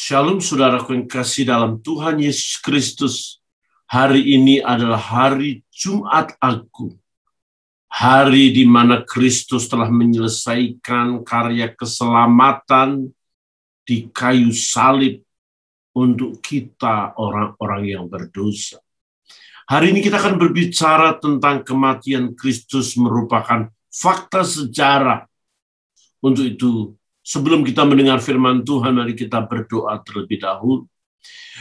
Shalom saudaraku yang kasih dalam Tuhan Yesus Kristus. Hari ini adalah hari Jumat Agung. Hari di mana Kristus telah menyelesaikan karya keselamatan di kayu salib untuk kita orang-orang yang berdosa. Hari ini kita akan berbicara tentang kematian Kristus merupakan fakta sejarah. Untuk itu, sebelum kita mendengar firman Tuhan, mari kita berdoa terlebih dahulu.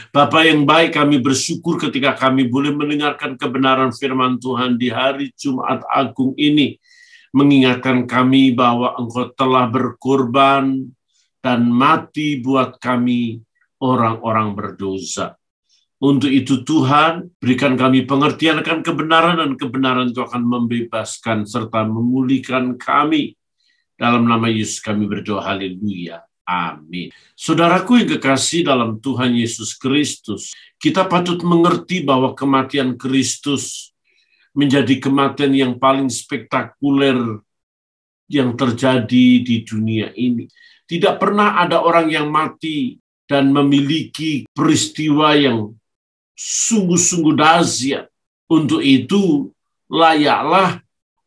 Bapa yang baik, kami bersyukur ketika kami boleh mendengarkan kebenaran firman Tuhan di hari Jumat Agung ini, mengingatkan kami bahwa Engkau telah berkorban dan mati buat kami orang-orang berdosa. Untuk itu Tuhan, berikan kami pengertian akan kebenaran, dan kebenaran itu akan membebaskan serta memulihkan kami. Dalam nama Yesus kami berdoa, haleluya, amin. Saudaraku yang kekasih dalam Tuhan Yesus Kristus, kita patut mengerti bahwa kematian Kristus menjadi kematian yang paling spektakuler yang terjadi di dunia ini. Tidak pernah ada orang yang mati dan memiliki peristiwa yang sungguh-sungguh dahsyat. Untuk itu, layaklah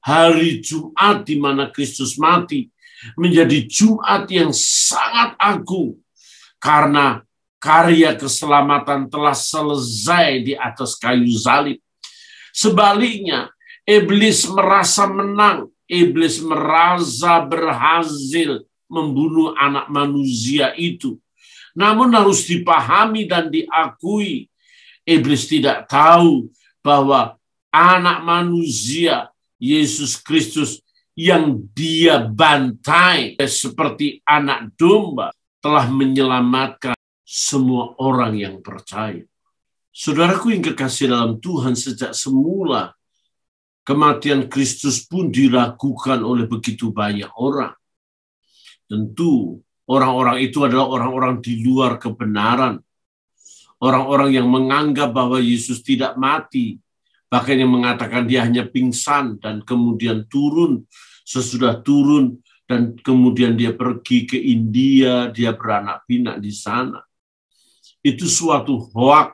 hari Jumat di mana Kristus mati menjadi Jumat yang sangat agung karena karya keselamatan telah selesai di atas kayu salib. Sebaliknya, iblis merasa menang, iblis merasa berhasil membunuh anak manusia itu. Namun harus dipahami dan diakui, iblis tidak tahu bahwa anak manusia Yesus Kristus yang dia bantai seperti anak domba telah menyelamatkan semua orang yang percaya. Saudaraku yang kekasih dalam Tuhan, sejak semula kematian Kristus pun diragukan oleh begitu banyak orang. Tentu orang-orang itu adalah orang-orang di luar kebenaran. Orang-orang yang menganggap bahwa Yesus tidak mati, bahkan yang mengatakan dia hanya pingsan dan kemudian turun, sesudah turun dan kemudian dia pergi ke India, dia beranak pinak di sana. Itu suatu hoak.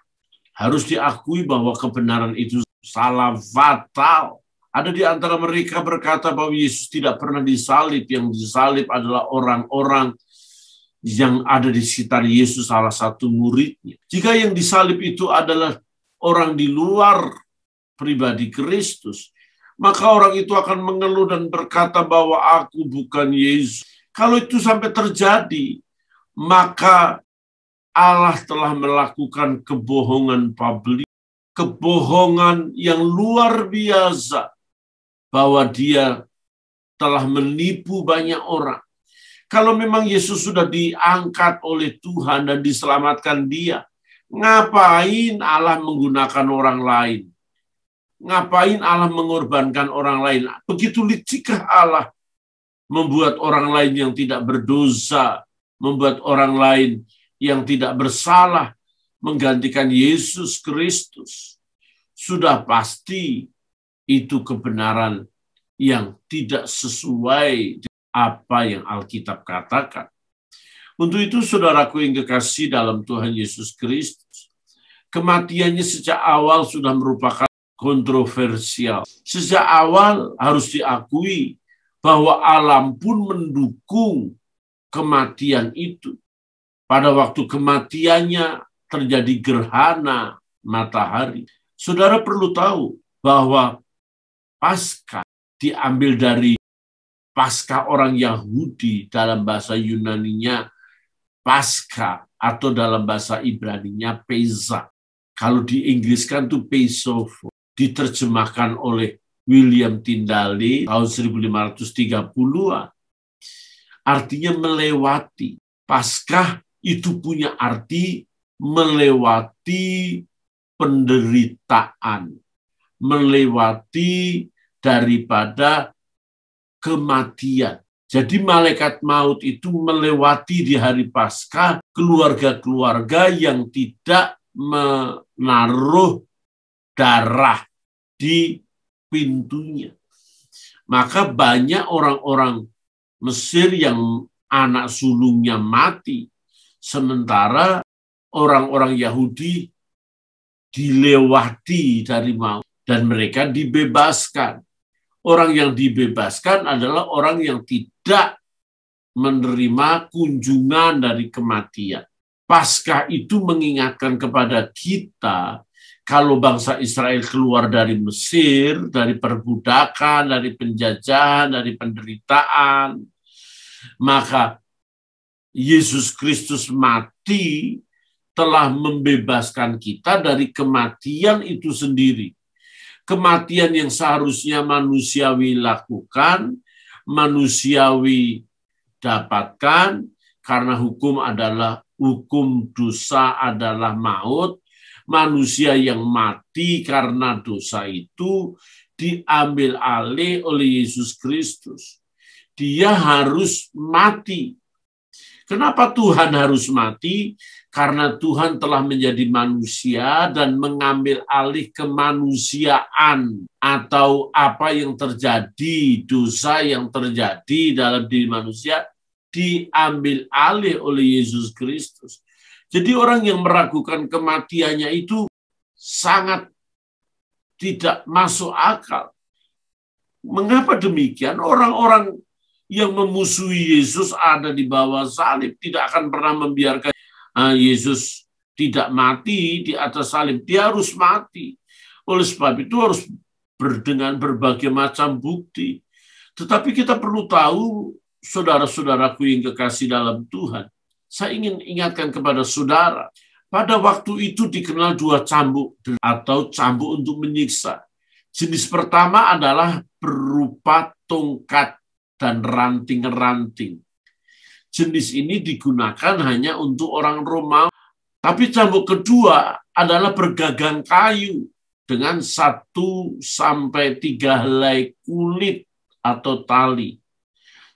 Harus diakui bahwa kebenaran itu salah fatal. Ada di antara mereka berkata bahwa Yesus tidak pernah disalib, yang disalib adalah orang-orang yang ada di sekitar Yesus, salah satu muridnya. Jika yang disalib itu adalah orang di luar pribadi Kristus, maka orang itu akan mengeluh dan berkata bahwa aku bukan Yesus. Kalau itu sampai terjadi, maka Allah telah melakukan kebohongan publik, kebohongan yang luar biasa, bahwa dia telah menipu banyak orang. Kalau memang Yesus sudah diangkat oleh Tuhan dan diselamatkan dia, ngapain Allah menggunakan orang lain? Ngapain Allah mengorbankan orang lain? Begitu licikkah Allah membuat orang lain yang tidak berdosa, membuat orang lain yang tidak bersalah, menggantikan Yesus Kristus. Sudah pasti itu kebenaran yang tidak sesuai dengan apa yang Alkitab katakan. Untuk itu, saudaraku yang kekasih dalam Tuhan Yesus Kristus, kematiannya sejak awal sudah merupakan kontroversial. Sejak awal harus diakui bahwa alam pun mendukung kematian itu. Pada waktu kematiannya terjadi gerhana matahari. Saudara perlu tahu bahwa Paskah diambil dari Paskah orang Yahudi, dalam bahasa Yunaninya Paskah, atau dalam bahasa Ibraninya Pesach. Kalau diinggriskan itu Passover. Diterjemahkan oleh William Tyndale tahun 1530-an. Artinya melewati. Paskah itu punya arti melewati penderitaan, melewati daripada kematian. Jadi malaikat maut itu melewati di hari Paskah keluarga-keluarga yang tidak menaruh darah di pintunya. Maka banyak orang-orang Mesir yang anak sulungnya mati, Sementara orang-orang Yahudi dilewati dari maut dan mereka dibebaskan. Orang yang dibebaskan adalah orang yang tidak menerima kunjungan dari kematian. Paskah itu mengingatkan kepada kita, kalau bangsa Israel keluar dari Mesir, dari perbudakan, dari penjajahan, dari penderitaan, maka Yesus Kristus mati telah membebaskan kita dari kematian itu sendiri. Kematian yang seharusnya manusiawi lakukan, manusiawi dapatkan, karena hukum dosa adalah maut. Manusia yang mati karena dosa itu diambil alih oleh Yesus Kristus. Dia harus mati. Kenapa Tuhan harus mati? Karena Tuhan telah menjadi manusia dan mengambil alih kemanusiaan atau apa yang terjadi, dosa yang terjadi dalam diri manusia diambil alih oleh Yesus Kristus. Jadi orang yang meragukan kematiannya itu sangat tidak masuk akal. Mengapa demikian? Orang-orang yang memusuhi Yesus ada di bawah salib tidak akan pernah membiarkan Yesus tidak mati di atas salib. Dia harus mati. Oleh sebab itu harus dengan berbagai macam bukti. Tetapi kita perlu tahu, saudara-saudaraku yang kekasih dalam Tuhan, saya ingin ingatkan kepada saudara, pada waktu itu dikenal dua cambuk atau cambuk untuk menyiksa. Jenis pertama adalah berupa tongkat dan ranting-ranting. Jenis ini digunakan hanya untuk orang Romawi. Tapi cambuk kedua adalah bergagang kayu dengan 1 sampai 3 helai kulit atau tali.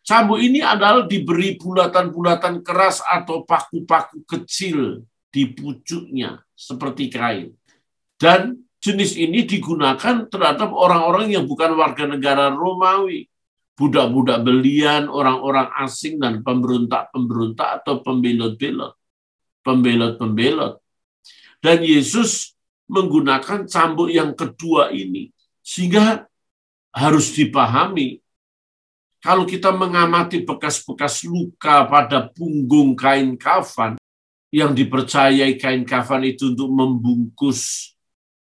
Cambuk ini adalah diberi bulatan-bulatan keras atau paku-paku kecil di pucuknya seperti kain. Dan jenis ini digunakan terhadap orang-orang yang bukan warga negara Romawi. Budak-budak belian, orang-orang asing, dan pemberontak-pemberontak atau pembelot-belot. Dan Yesus menggunakan cambuk yang kedua ini. Sehingga harus dipahami, kalau kita mengamati bekas-bekas luka pada punggung kain kafan, yang dipercayai kain kafan itu untuk membungkus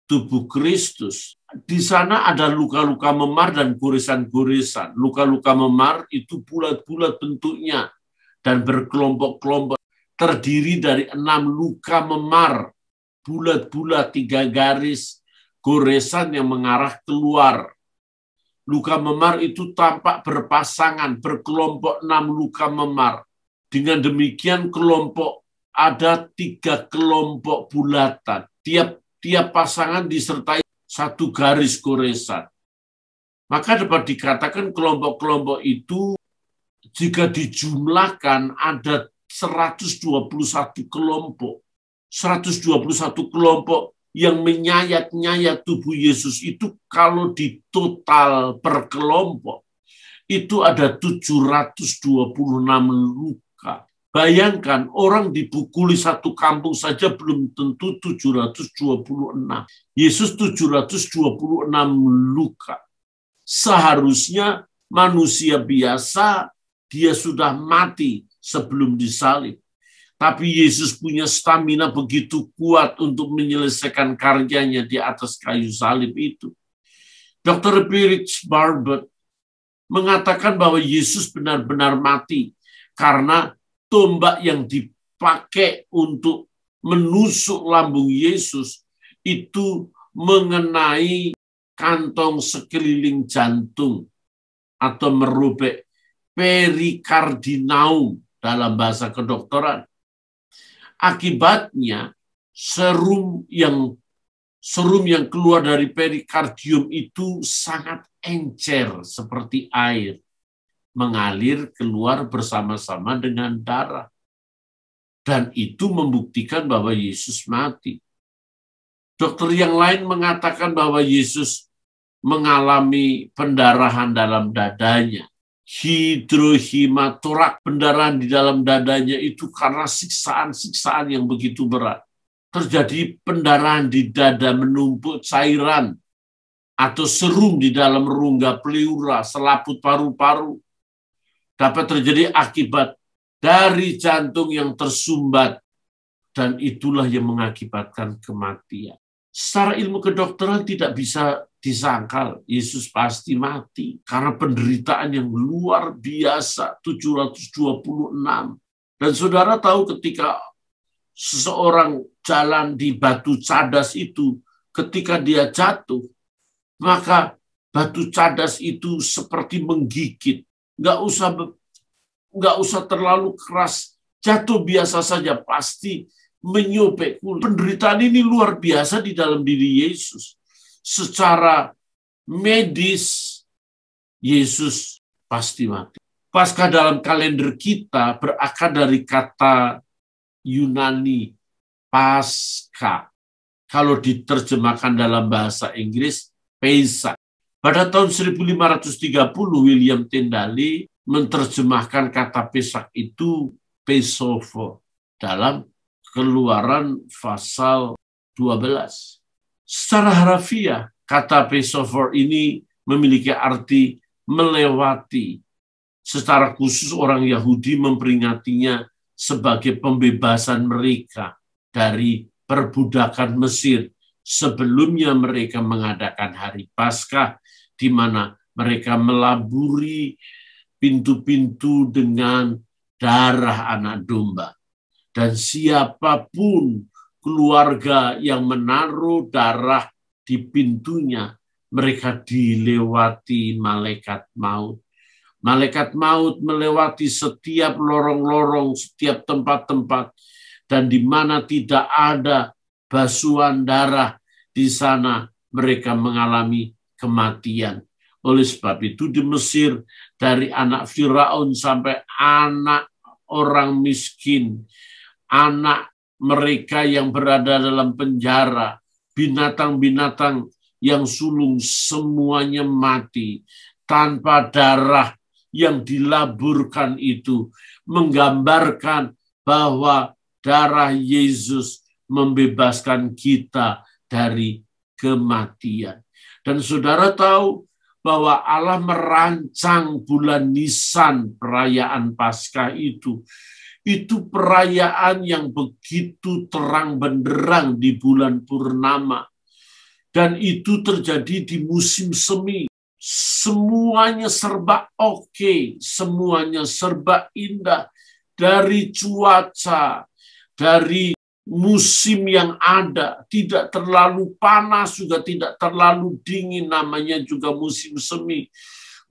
tubuh Kristus, di sana ada luka-luka memar dan goresan-goresan. Luka-luka memar itu bulat-bulat bentuknya dan berkelompok-kelompok, terdiri dari 6 luka memar, bulat-bulat 3 garis, goresan yang mengarah keluar. Luka memar itu tampak berpasangan, berkelompok 6 luka memar. Dengan demikian ada 3 kelompok bulatan. Tiap pasangan disertai 1 garis goresan. Maka dapat dikatakan kelompok-kelompok itu jika dijumlahkan ada 121 kelompok. 121 kelompok yang menyayat-nyayat tubuh Yesus itu kalau ditotal per kelompok itu ada 726 luka. Bayangkan orang dipukuli satu kampung saja belum tentu 726. Yesus 726 luka. Seharusnya manusia biasa dia sudah mati sebelum disalib. Tapi Yesus punya stamina begitu kuat untuk menyelesaikan karyanya di atas kayu salib itu. Dr. Pirich Barbet mengatakan bahwa Yesus benar-benar mati karena tombak yang dipakai untuk menusuk lambung Yesus itu mengenai kantong sekeliling jantung atau merobek perikardinaum dalam bahasa kedokteran. Akibatnya serum yang keluar dari perikardium itu sangat encer seperti air, mengalir keluar bersama-sama dengan darah. Dan itu membuktikan bahwa Yesus mati. Dokter yang lain mengatakan bahwa Yesus mengalami pendarahan dalam dadanya. hidrohematorak, pendarahan di dalam dadanya itu karena siksaan-siksaan yang begitu berat. Terjadi pendarahan di dada, menumpuk cairan atau serum di dalam rongga pleura, selaput paru-paru. Dapat terjadi akibat dari jantung yang tersumbat, dan itulah yang mengakibatkan kematian. Secara ilmu kedokteran tidak bisa disangkal Yesus pasti mati karena penderitaan yang luar biasa, 726. Dan saudara tahu ketika seseorang jalan di batu cadas itu, ketika dia jatuh, maka batu cadas itu seperti menggigit. Nggak usah terlalu keras, jatuh biasa saja pasti menyobek kulit. Penderitaan ini luar biasa di dalam diri Yesus. Secara medis, Yesus pasti mati. Paskah dalam kalender kita berakar dari kata Yunani Paskah. Kalau diterjemahkan dalam bahasa Inggris, Pesach. Pada tahun 1530, William Tyndale menerjemahkan kata Pesach itu Passover dalam Keluaran pasal 12. Secara harafiah, kata Passover ini memiliki arti melewati. Secara khusus orang Yahudi memperingatinya sebagai pembebasan mereka dari perbudakan Mesir. Sebelumnya mereka mengadakan hari Paskah, di mana mereka melaburi pintu-pintu dengan darah anak domba. Dan siapapun keluarga yang menaruh darah di pintunya, mereka dilewati malaikat maut. Malaikat maut melewati setiap lorong-lorong, setiap tempat-tempat, dan di mana tidak ada basuhan darah, di sana mereka mengalami kematian. Oleh sebab itu di Mesir, dari anak Firaun sampai anak orang miskin, anak mereka yang berada dalam penjara, binatang-binatang yang sulung, semuanya mati tanpa darah yang dilaburkan itu, menggambarkan bahwa darah Yesus membebaskan kita dari kematian. Dan saudara tahu bahwa Allah merancang bulan Nisan, perayaan Paskah itu perayaan yang begitu terang benderang di bulan purnama. Dan itu terjadi di musim semi. Semuanya serba oke, semuanya serba indah. Dari cuaca, dari musim yang ada, tidak terlalu panas, juga tidak terlalu dingin, namanya juga musim semi.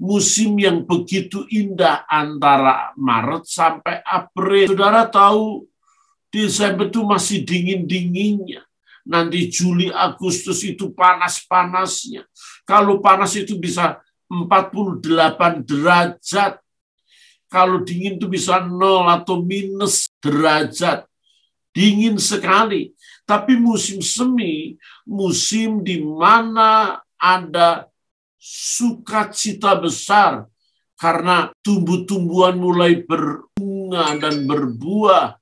Musim yang begitu indah antara Maret sampai April. Saudara tahu, Desember itu masih dingin-dinginnya. Nanti Juli, Agustus itu panas-panasnya. Kalau panas itu bisa 48 derajat. Kalau dingin itu bisa 0 atau minus derajat. Dingin sekali. Tapi musim semi, musim di mana ada sukacita besar karena tumbuh-tumbuhan mulai berbunga dan berbuah,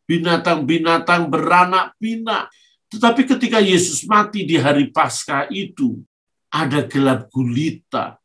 binatang-binatang beranak pinak. Tetapi ketika Yesus mati di hari Paskah itu, ada gelap gulita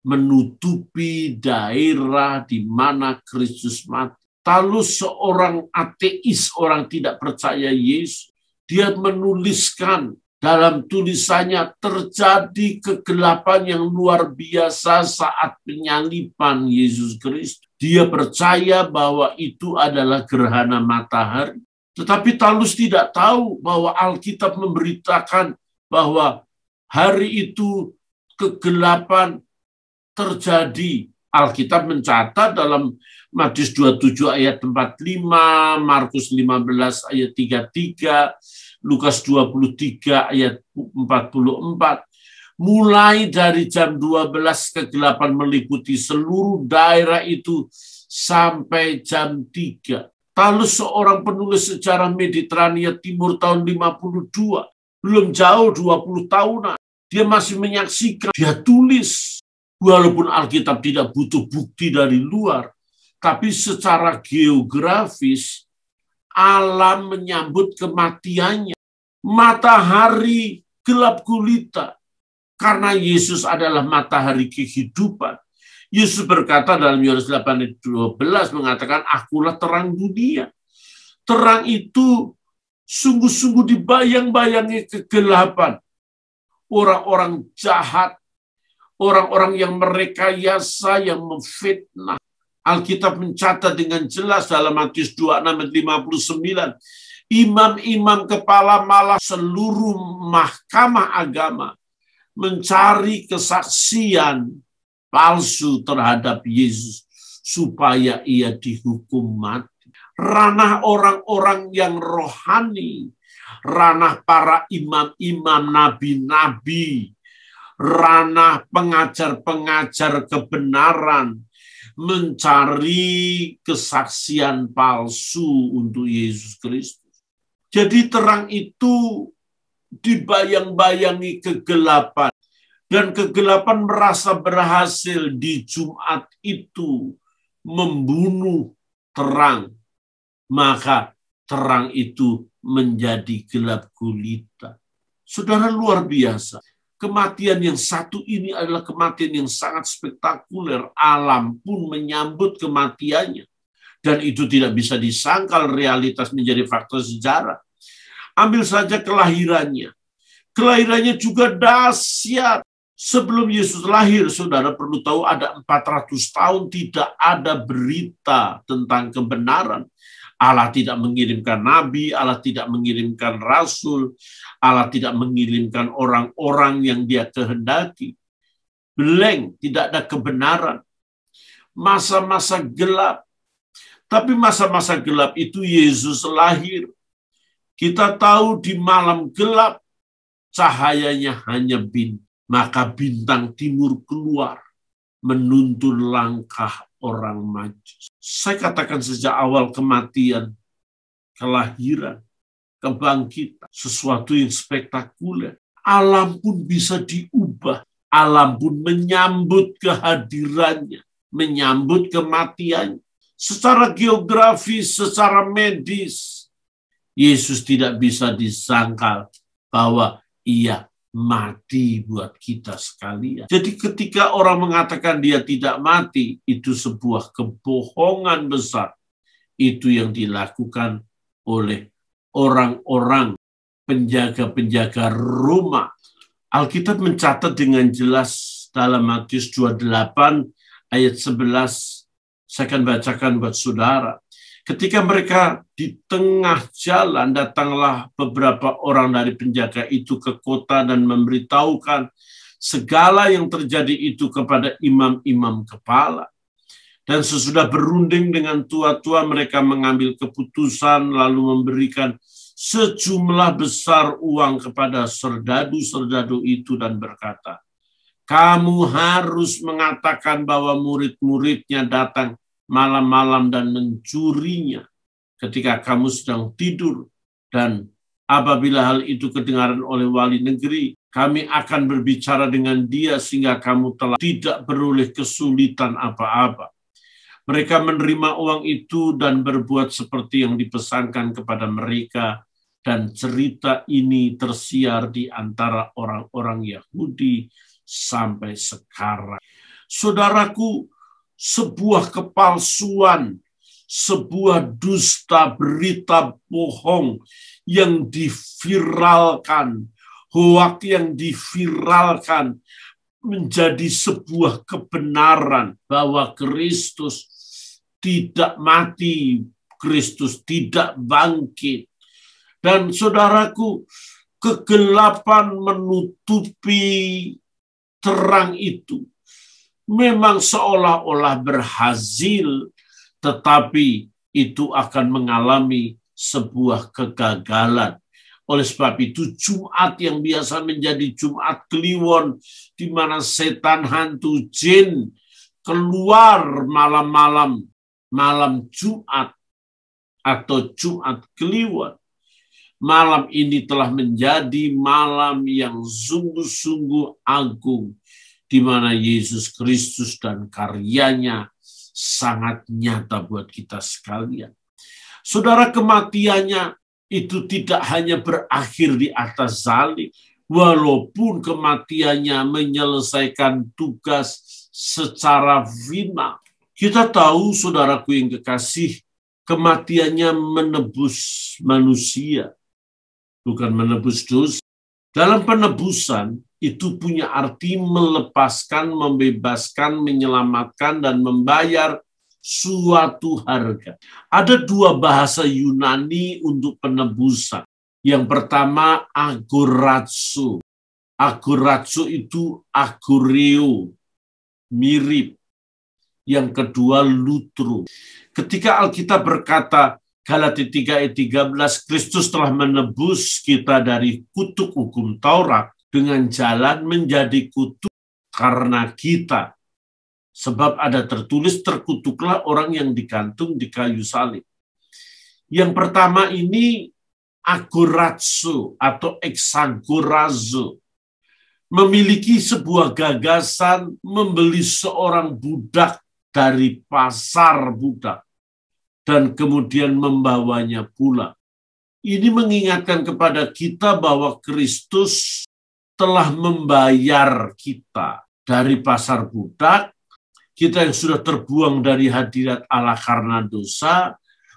menutupi daerah di mana Kristus mati. Lalu seorang ateis, orang tidak percaya Yesus, dia menuliskan dalam tulisannya, terjadi kegelapan yang luar biasa saat penyaliban Yesus Kristus. Dia percaya bahwa itu adalah gerhana matahari. Tetapi Talus tidak tahu bahwa Alkitab memberitakan bahwa hari itu kegelapan terjadi. Alkitab mencatat dalam Matius 27 ayat 45, Markus 15 ayat 33, Lukas 23 ayat 44. Mulai dari jam 12 kegelapan meliputi seluruh daerah itu sampai jam 3. Talus seorang penulis sejarah Mediterania Timur tahun 52. Belum jauh 20 tahunan. Dia masih menyaksikan, dia tulis Walaupun Alkitab tidak butuh bukti dari luar, tapi secara geografis, alam menyambut kematiannya. Matahari gelap gulita, karena Yesus adalah matahari kehidupan. Yesus berkata dalam Yohanes 8:12 mengatakan, akulah terang dunia. Terang itu sungguh-sungguh dibayang-bayangi kegelapan. Orang-orang jahat, orang-orang yang merekayasa, yang memfitnah. Alkitab mencatat dengan jelas dalam Matius 26:59, imam-imam kepala malah seluruh mahkamah agama mencari kesaksian palsu terhadap Yesus supaya ia dihukum mati. Ranah orang-orang yang rohani, ranah para imam-imam, nabi-nabi, ranah pengajar-pengajar kebenaran, mencari kesaksian palsu untuk Yesus Kristus. Jadi terang itu dibayang-bayangi kegelapan, dan kegelapan merasa berhasil di Jumat itu membunuh terang, maka terang itu menjadi gelap gulita. Saudara, luar biasa. Kematian yang satu ini adalah kematian yang sangat spektakuler. Alam pun menyambut kematiannya. Dan itu tidak bisa disangkal realitas menjadi fakta sejarah. Ambil saja kelahirannya. Kelahirannya juga dahsyat. Sebelum Yesus lahir, saudara perlu tahu ada 400 tahun tidak ada berita tentang kebenaran. Allah tidak mengirimkan nabi, Allah tidak mengirimkan rasul, Allah tidak mengirimkan orang-orang yang dia kehendaki. Blank, tidak ada kebenaran. Masa-masa gelap. Tapi masa-masa gelap itu Yesus lahir. Kita tahu di malam gelap, cahayanya hanya bintang. Maka bintang timur keluar, menuntun langkah orang Majus. Saya katakan sejak awal kematian, kelahiran, kebangkitan, sesuatu yang spektakuler. Alam pun bisa diubah. Alam pun menyambut kehadirannya, menyambut kematiannya. Secara geografis, secara medis, Yesus tidak bisa disangkal bahwa ia mati buat kita sekalian. Jadi ketika orang mengatakan dia tidak mati, itu sebuah kebohongan besar. Itu yang dilakukan oleh orang-orang penjaga-penjaga Roma. Alkitab mencatat dengan jelas dalam Matius 28 ayat 11. Saya akan bacakan buat saudara. Ketika mereka di tengah jalan, datanglah beberapa orang dari penjaga itu ke kota dan memberitahukan segala yang terjadi itu kepada imam-imam kepala. Dan sesudah berunding dengan tua-tua, mereka mengambil keputusan lalu memberikan sejumlah besar uang kepada serdadu-serdadu itu dan berkata, kamu harus mengatakan bahwa murid-muridnya datang malam-malam dan mencurinya ketika kamu sedang tidur, dan apabila hal itu kedengaran oleh wali negeri, kami akan berbicara dengan dia sehingga kamu telah tidak beroleh kesulitan apa-apa. Mereka menerima uang itu dan berbuat seperti yang dipesankan kepada mereka, dan cerita ini tersiar di antara orang-orang Yahudi sampai sekarang. Saudaraku, sebuah kepalsuan, sebuah dusta, berita bohong yang diviralkan, hoak yang diviralkan menjadi sebuah kebenaran bahwa Kristus tidak mati, Kristus tidak bangkit. Dan saudaraku, kegelapan menutupi terang itu. Memang seolah-olah berhasil, tetapi itu akan mengalami sebuah kegagalan. Oleh sebab itu, Jumat yang biasa menjadi Jumat Kliwon, di mana setan, hantu, jin keluar malam-malam, malam Jumat atau Jumat Kliwon. Malam ini telah menjadi malam yang sungguh-sungguh agung, di mana Yesus Kristus dan karyanya sangat nyata buat kita sekalian. Saudara, kematiannya itu tidak hanya berakhir di atas salib, walaupun kematiannya menyelesaikan tugas secara final. Kita tahu, saudaraku yang kekasih, kematiannya menebus manusia, bukan menebus dosa. Dalam penebusan itu punya arti melepaskan, membebaskan, menyelamatkan, dan membayar suatu harga. Ada dua bahasa Yunani untuk penebusan. Yang pertama, agorazo. Agorazo itu agoreo, mirip. Yang kedua, lutro. Ketika Alkitab berkata, Galatia 3 ayat 13, Kristus telah menebus kita dari kutuk hukum Taurat dengan jalan menjadi kutuk karena kita. Sebab ada tertulis, terkutuklah orang yang digantung di kayu salib. Yang pertama ini agorazo atau exagorazo. Memiliki sebuah gagasan membeli seorang budak dari pasar budak dan kemudian membawanya pulang. Ini mengingatkan kepada kita bahwa Kristus telah membayar kita dari pasar budak, kita yang sudah terbuang dari hadirat Allah karena dosa,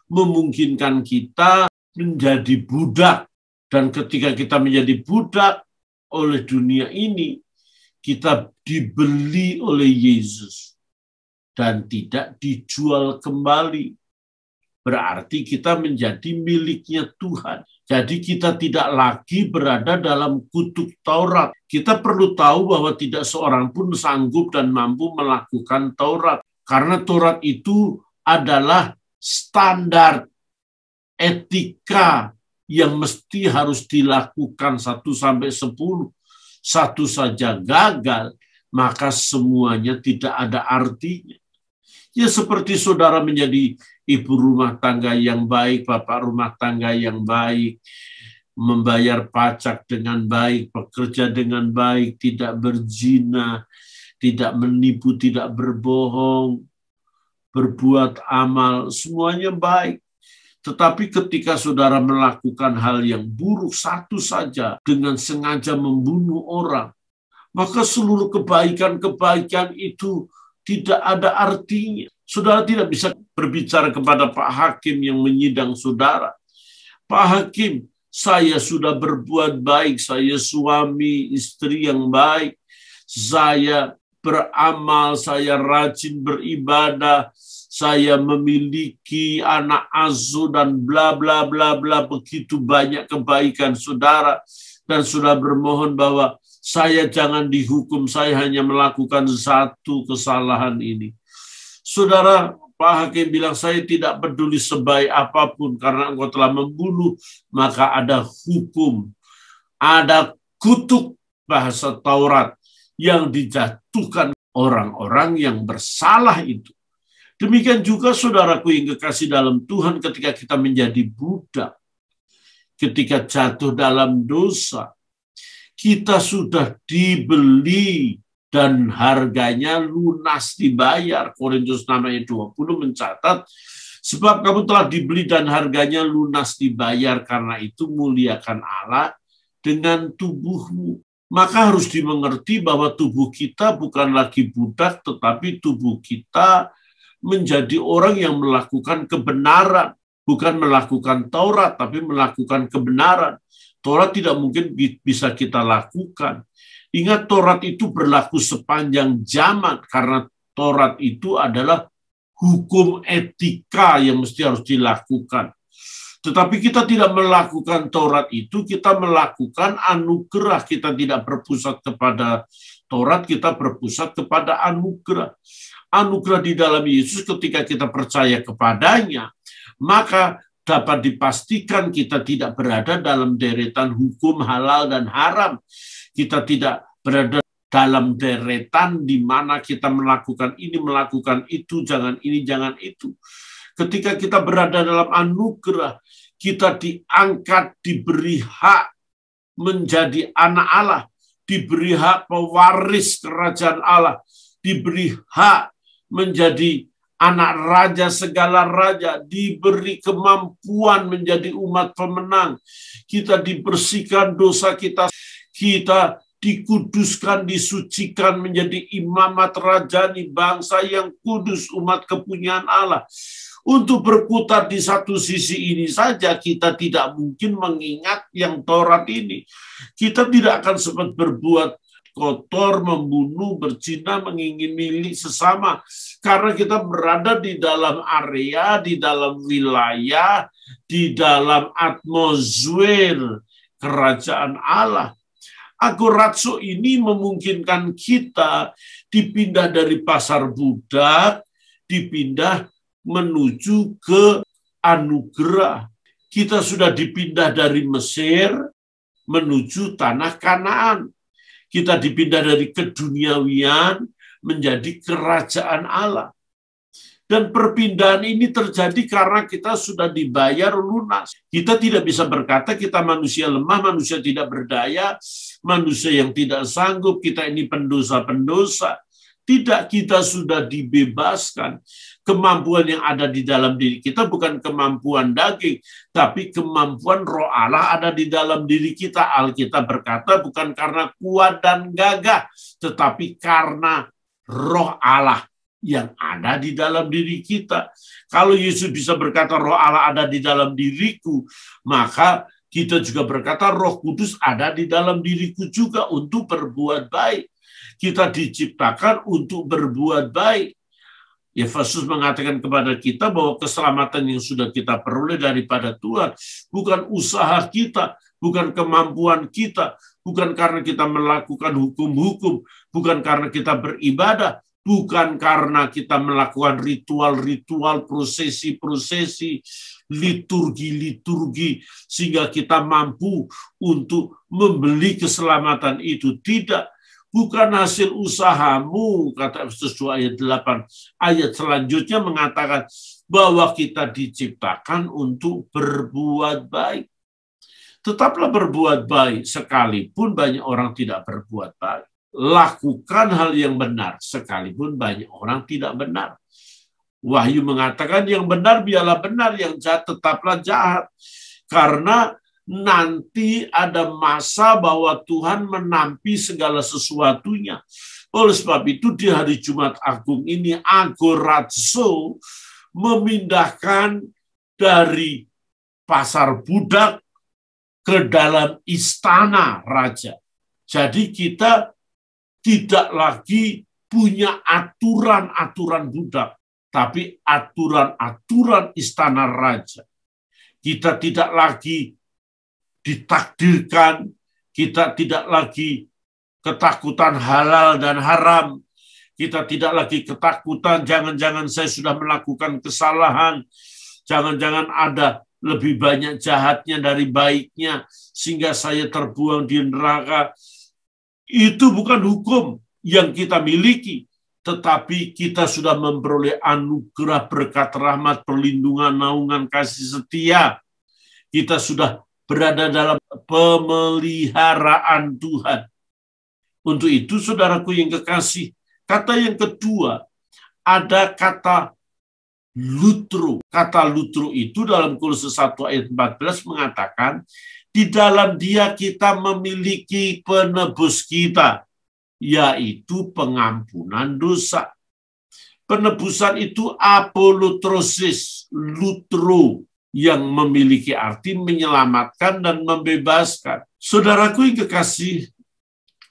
memungkinkan kita menjadi budak. Dan ketika kita menjadi budak oleh dunia ini, kita dibeli oleh Yesus dan tidak dijual kembali. Berarti kita menjadi miliknya Tuhan. Jadi kita tidak lagi berada dalam kutuk Taurat. Kita perlu tahu bahwa tidak seorang pun sanggup dan mampu melakukan Taurat. Karena Taurat itu adalah standar etika yang mesti harus dilakukan 1-10. Satu saja gagal, maka semuanya tidak ada artinya. Ya seperti saudara menjadi ibu rumah tangga yang baik, bapak rumah tangga yang baik, membayar pajak dengan baik, bekerja dengan baik, tidak berzina, tidak menipu, tidak berbohong, berbuat amal, semuanya baik. Tetapi ketika saudara melakukan hal yang buruk satu saja dengan sengaja membunuh orang, maka seluruh kebaikan-kebaikan itu tidak ada artinya. Saudara tidak bisa berbicara kepada Pak Hakim yang menyidang saudara. Pak Hakim, saya sudah berbuat baik, saya suami istri yang baik, saya beramal, saya rajin beribadah, saya memiliki anak asuh dan bla bla bla bla, begitu banyak kebaikan saudara, dan sudah bermohon bahwa saya jangan dihukum, saya hanya melakukan satu kesalahan ini. Saudara, Pak Hakim bilang, saya tidak peduli sebaik apapun karena engkau telah membunuh, maka ada hukum, ada kutuk bahasa Taurat yang dijatuhkan orang-orang yang bersalah itu. Demikian juga saudaraku yang kekasih dalam Tuhan, ketika kita menjadi budak, ketika jatuh dalam dosa, kita sudah dibeli dan harganya lunas dibayar. Korintus 6 ayat 20 mencatat, sebab kamu telah dibeli dan harganya lunas dibayar, karena itu muliakan Allah dengan tubuhmu. Maka harus dimengerti bahwa tubuh kita bukan lagi budak, tetapi tubuh kita menjadi orang yang melakukan kebenaran. Bukan melakukan Taurat, tapi melakukan kebenaran. Taurat tidak mungkin bisa kita lakukan. Ingat, Taurat itu berlaku sepanjang zaman, karena Taurat itu adalah hukum etika yang mesti harus dilakukan. Tetapi kita tidak melakukan Taurat itu, kita melakukan anugerah. Kita tidak berpusat kepada Taurat, kita berpusat kepada anugerah. Anugerah di dalam Yesus, ketika kita percaya kepadanya, maka dapat dipastikan kita tidak berada dalam deretan hukum halal dan haram. Kita tidak berada dalam deretan di mana kita melakukan ini, melakukan itu, jangan ini, jangan itu. Ketika kita berada dalam anugerah, kita diangkat, diberi hak menjadi anak Allah. diberi hak pewaris kerajaan Allah, diberi hak menjadi anak raja segala raja, diberi kemampuan menjadi umat pemenang. Kita dibersihkan dosa kita, kita dikuduskan, disucikan menjadi imamat rajani, bangsa yang kudus, umat kepunyaan Allah. Untuk berkutat di satu sisi ini saja, kita tidak mungkin mengingat yang Taurat ini. Kita tidak akan sempat berbuat kotor, membunuh, berzina, menginginkan milik sesama. Karena kita berada di dalam area, di dalam wilayah, di dalam atmosfer kerajaan Allah. Agorazo ini memungkinkan kita dipindah dari pasar budak, dipindah menuju ke anugerah. Kita sudah dipindah dari Mesir menuju tanah Kanaan. Kita dipindah dari keduniawian menjadi kerajaan Allah. Dan perpindahan ini terjadi karena kita sudah dibayar lunas. Kita tidak bisa berkata kita manusia lemah, manusia tidak berdaya, manusia yang tidak sanggup, kita ini pendosa-pendosa. Tidak, kita sudah dibebaskan. Kemampuan yang ada di dalam diri kita bukan kemampuan daging, tapi kemampuan Roh Allah ada di dalam diri kita. Alkitab berkata bukan karena kuat dan gagah, tetapi karena Roh Allah yang ada di dalam diri kita. Kalau Yesus bisa berkata Roh Allah ada di dalam diriku, maka kita juga berkata Roh Kudus ada di dalam diriku juga untuk berbuat baik. Kita diciptakan untuk berbuat baik. Efesus mengatakan kepada kita bahwa keselamatan yang sudah kita peroleh daripada Tuhan bukan usaha kita, bukan kemampuan kita, bukan karena kita melakukan hukum-hukum, bukan karena kita beribadah, bukan karena kita melakukan ritual-ritual, prosesi-prosesi, liturgi-liturgi, sehingga kita mampu untuk membeli keselamatan itu. Tidak, bukan hasil usahamu, kata Efesus 2 ayat 8. Ayat selanjutnya mengatakan bahwa kita diciptakan untuk berbuat baik. Tetaplah berbuat baik, sekalipun banyak orang tidak berbuat baik. Lakukan hal yang benar, sekalipun banyak orang tidak benar. Wahyu mengatakan yang benar biarlah benar, yang jahat tetaplah jahat. Karena nanti ada masa bahwa Tuhan menampi segala sesuatunya. Oleh sebab itu di hari Jumat Agung ini Agorazo memindahkan dari pasar budak ke dalam istana raja. Jadi kita tidak lagi punya aturan-aturan budak, tapi aturan-aturan istana raja. Kita tidak lagi ditakdirkan, kita tidak lagi ketakutan halal dan haram, kita tidak lagi ketakutan jangan-jangan saya sudah melakukan kesalahan, jangan-jangan ada lebih banyak jahatnya dari baiknya, sehingga saya terbuang di neraka. Itu bukan hukum yang kita miliki, tetapi kita sudah memperoleh anugerah, berkat, rahmat, perlindungan, naungan, kasih setia. Kita sudah berada dalam pemeliharaan Tuhan. Untuk itu, saudaraku yang kekasih, kata yang kedua, ada kata lutro. Kata lutro itu dalam Kolose 1 ayat 14 mengatakan, di dalam Dia kita memiliki penebus kita, yaitu pengampunan dosa. Penebusan itu apolutrosis, lutro, yang memiliki arti menyelamatkan dan membebaskan. Saudaraku yang kekasih,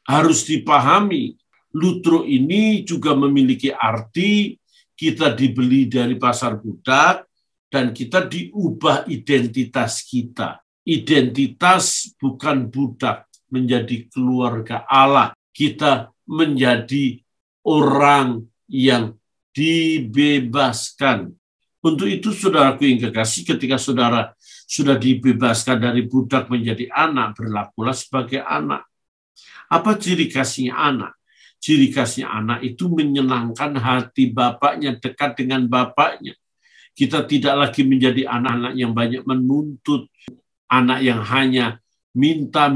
harus dipahami, lutro ini juga memiliki arti kita dibeli dari pasar budak dan kita diubah identitas kita. Identitas bukan budak, menjadi keluarga Allah. Kita menjadi orang yang dibebaskan. Untuk itu, saudaraku yang kekasih, ketika saudara sudah dibebaskan dari budak menjadi anak, berlakulah sebagai anak. Apa ciri kasihnya anak? Ciri kasihnya anak itu menyenangkan hati bapaknya, dekat dengan bapaknya. Kita tidak lagi menjadi anak-anak yang banyak menuntut, anak yang hanya minta,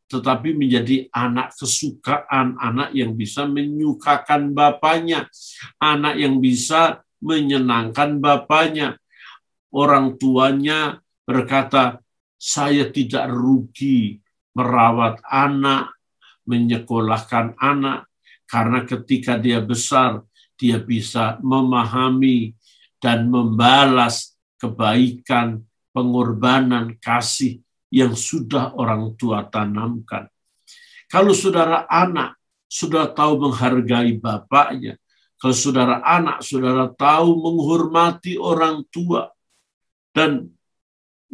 tetapi menjadi anak kesukaan, anak yang bisa menyukakan bapaknya, anak yang bisa menyenangkan bapaknya. Orang tuanya berkata, saya tidak rugi merawat anak, menyekolahkan anak, karena ketika dia besar, dia bisa memahami dan membalas kebaikan, pengorbanan, kasih yang sudah orang tua tanamkan. Kalau saudara anak sudah tahu menghargai bapaknya, kalau saudara anak saudara tahu menghormati orang tua, dan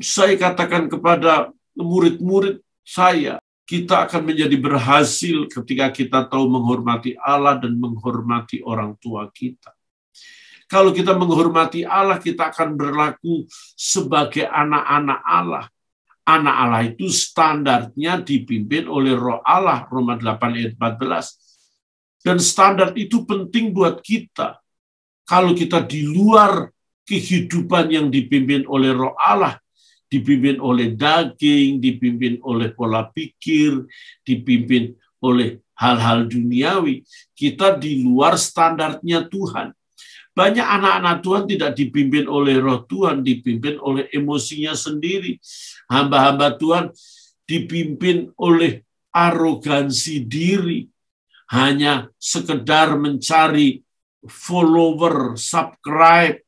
saya katakan kepada murid-murid saya, kita akan menjadi berhasil ketika kita tahu menghormati Allah dan menghormati orang tua kita. Kalau kita menghormati Allah, kita akan berlaku sebagai anak-anak Allah. Anak Allah itu standarnya dipimpin oleh Roh Allah, Roma 8 ayat 14. Dan standar itu penting buat kita. Kalau kita di luar kehidupan yang dipimpin oleh Roh Allah, dipimpin oleh daging, dipimpin oleh pola pikir, dipimpin oleh hal-hal duniawi, kita di luar standarnya Tuhan. Banyak anak-anak Tuhan tidak dipimpin oleh Roh Tuhan, dipimpin oleh emosinya sendiri. Hamba-hamba Tuhan dipimpin oleh arogansi diri, hanya sekedar mencari follower, subscribe.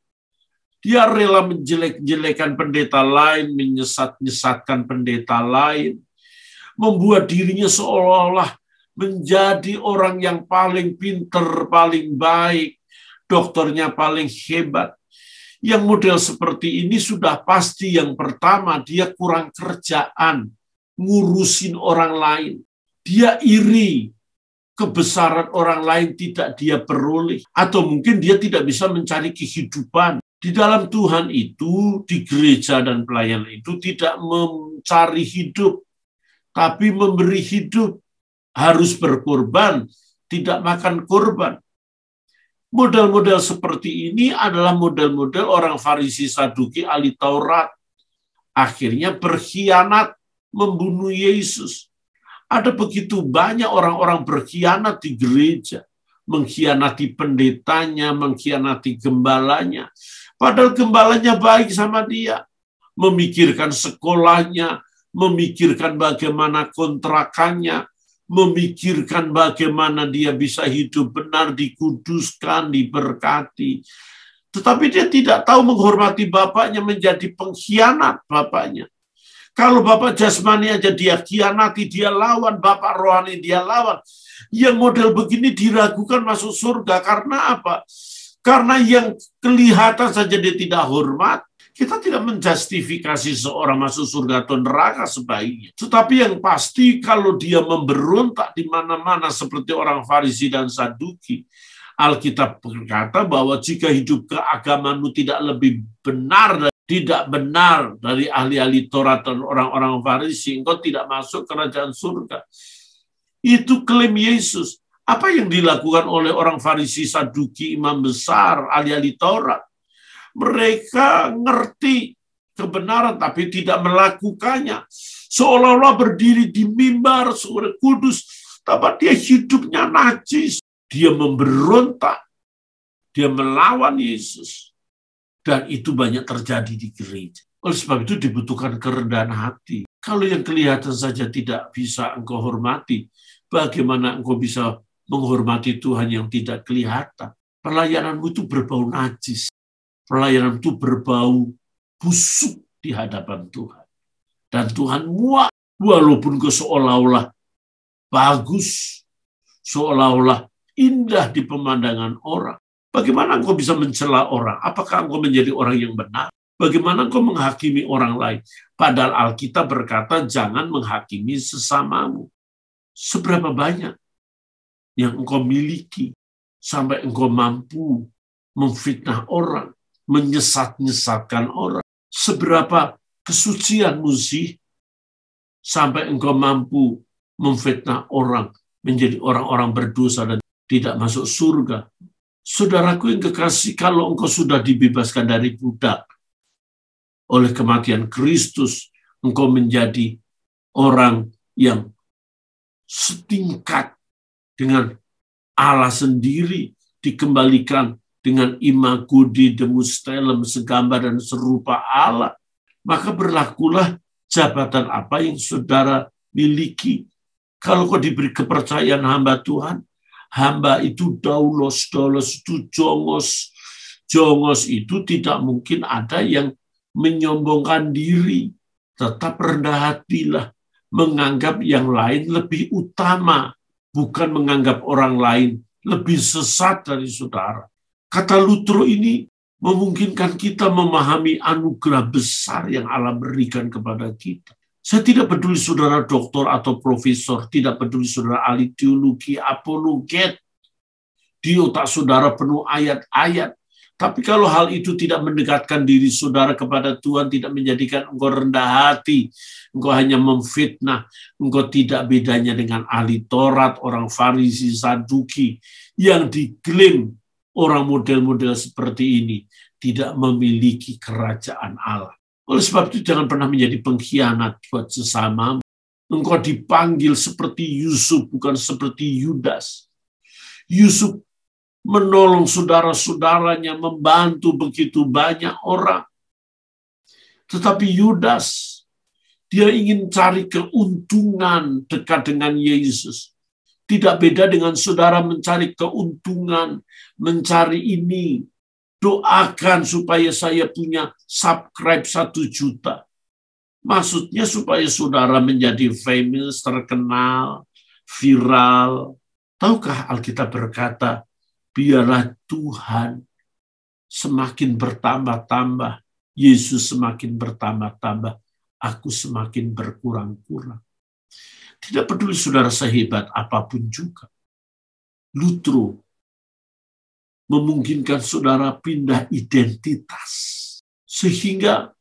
Dia rela menjelek-jelekan pendeta lain, menyesat-nyesatkan pendeta lain, membuat dirinya seolah-olah menjadi orang yang paling pinter, paling baik, dokternya paling hebat. Yang model seperti ini sudah pasti yang pertama, dia kurang kerjaan, ngurusin orang lain. Dia iri, kebesaran orang lain tidak dia peroleh. Atau mungkin dia tidak bisa mencari kehidupan. Di dalam Tuhan itu, di gereja dan pelayanan itu tidak mencari hidup, tapi memberi hidup. Harus berkorban, tidak makan korban. Model-model seperti ini adalah model-model orang Farisi, Saduki, ahli Taurat. Akhirnya berkhianat, membunuh Yesus. Ada begitu banyak orang-orang berkhianat di gereja. Mengkhianati pendetanya, mengkhianati gembalanya. Padahal gembalanya baik sama dia. Memikirkan sekolahnya, memikirkan bagaimana kontrakannya, memikirkan bagaimana dia bisa hidup benar, dikuduskan, diberkati. Tetapi dia tidak tahu menghormati bapaknya, menjadi pengkhianat bapaknya. Kalau bapak jasmani aja dia khianati, dia lawan, bapak rohani dia lawan. Yang model begini diragukan masuk surga. Karena apa? Karena yang kelihatan saja dia tidak hormat. Kita tidak menjustifikasi seorang masuk surga atau neraka sebaiknya. Tetapi yang pasti kalau dia memberontak di mana-mana seperti orang Farisi dan Saduki, Alkitab berkata bahwa jika hidup keagamaanmu tidak lebih benar dan tidak benar dari ahli-ahli Taurat dan orang-orang Farisi, engkau tidak masuk kerajaan surga. Itu klaim Yesus. Apa yang dilakukan oleh orang Farisi, Saduki, imam besar, ahli-ahli Taurat? Mereka ngerti kebenaran tapi tidak melakukannya. Seolah-olah berdiri di mimbar suara kudus, tapi dia hidupnya najis. Dia memberontak. Dia melawan Yesus. Dan itu banyak terjadi di gereja. Oleh sebab itu dibutuhkan kerendahan hati. Kalau yang kelihatan saja tidak bisa engkau hormati, bagaimana engkau bisa menghormati Tuhan yang tidak kelihatan? Pelayananmu itu berbau najis. Pelayanan itu berbau busuk di hadapan Tuhan. Dan Tuhan muak, walaupun kau seolah-olah bagus, seolah-olah indah di pemandangan orang. Bagaimana engkau bisa mencela orang? Apakah engkau menjadi orang yang benar? Bagaimana engkau menghakimi orang lain? Padahal Alkitab berkata, jangan menghakimi sesamamu. Seberapa banyak yang engkau miliki sampai engkau mampu memfitnah orang, menyesat-nyesatkan orang. Seberapa kesucianmu sih sampai engkau mampu memfitnah orang, menjadi orang-orang berdosa dan tidak masuk surga. Saudaraku yang kekasih, kalau engkau sudah dibebaskan dari budak oleh kematian Kristus, engkau menjadi orang yang setingkat dengan Allah sendiri, dikembalikan dengan imago Dei Demustelem, segambar dan serupa Allah, maka berlakulah jabatan apa yang saudara miliki. Kalau kau diberi kepercayaan hamba Tuhan, hamba itu daulos itu jongos itu tidak mungkin ada yang menyombongkan diri. Tetap rendah hatilah, menganggap yang lain lebih utama, bukan menganggap orang lain lebih sesat dari saudara. Kata Lutero ini memungkinkan kita memahami anugerah besar yang Allah berikan kepada kita. Saya tidak peduli saudara doktor atau profesor, tidak peduli saudara ahli teologi, apologet. Di otak saudara penuh ayat-ayat. Tapi kalau hal itu tidak mendekatkan diri saudara kepada Tuhan, tidak menjadikan engkau rendah hati, engkau hanya memfitnah, engkau tidak bedanya dengan ahli Taurat, orang Farisi, Saduki, yang diklaim orang model-model seperti ini tidak memiliki kerajaan Allah. Oleh sebab itu jangan pernah menjadi pengkhianat buat sesama. Engkau dipanggil seperti Yusuf, bukan seperti Yudas. Yusuf menolong saudara-saudaranya, membantu begitu banyak orang. Tetapi Yudas, dia ingin cari keuntungan dekat dengan Yesus. Tidak beda dengan saudara mencari keuntungan, mencari ini. Doakan supaya saya punya subscribe 1 juta. Maksudnya supaya saudara menjadi famous, terkenal, viral. Tahukah Alkitab berkata, biarlah Tuhan semakin bertambah-tambah, Yesus semakin bertambah-tambah, aku semakin berkurang-kurang. Tidak peduli saudara sehebat apapun juga. Lutero memungkinkan saudara pindah identitas, sehingga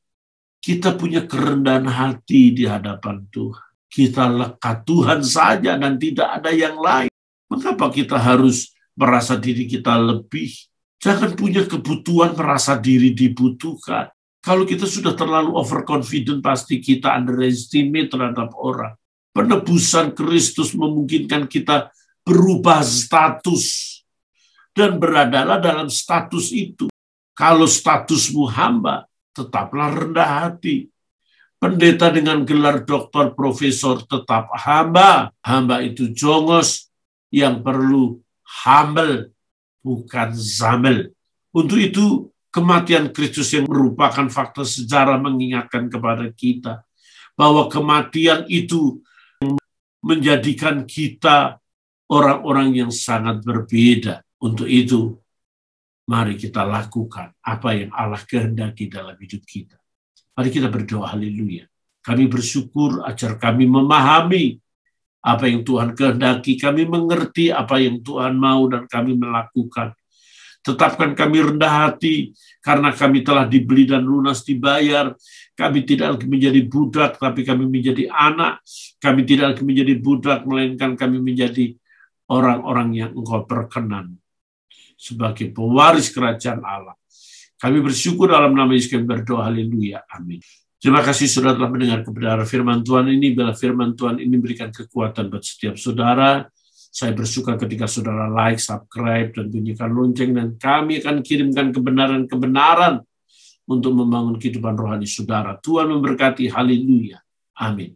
kita punya kerendahan hati di hadapan Tuhan. Kita lekat Tuhan saja dan tidak ada yang lain. Mengapa kita harus merasa diri kita lebih? Jangan punya kebutuhan merasa diri dibutuhkan. Kalau kita sudah terlalu overconfident, pasti kita underestimate terhadap orang. Penebusan Kristus memungkinkan kita berubah status dan beradalah dalam status itu. Kalau statusmu hamba, tetaplah rendah hati. Pendeta dengan gelar doktor, profesor tetap hamba. Hamba itu jongos yang perlu humble, bukan zamel. Untuk itu, kematian Kristus yang merupakan fakta sejarah mengingatkan kepada kita bahwa kematian itu menjadikan kita orang-orang yang sangat berbeda. Untuk itu, mari kita lakukan apa yang Allah kehendaki dalam hidup kita. Mari kita berdoa, haleluya. Kami bersyukur ajar kami memahami apa yang Tuhan kehendaki, kami mengerti apa yang Tuhan mau dan kami melakukan. Tetapkan kami rendah hati karena kami telah dibeli dan lunas dibayar. Kami tidak lagi menjadi budak, tapi kami menjadi anak. Kami tidak lagi menjadi budak, melainkan kami menjadi orang-orang yang Engkau perkenan sebagai pewaris kerajaan Allah. Kami bersyukur dalam nama Yesus kami berdoa, haleluya, amin. Terima kasih saudara telah mendengar kebenaran firman Tuhan ini. Bila firman Tuhan ini berikan kekuatan buat setiap saudara, saya bersuka ketika saudara like, subscribe, dan bunyikan lonceng, dan kami akan kirimkan kebenaran-kebenaran untuk membangun kehidupan rohani saudara. Tuhan memberkati, haleluya, amin.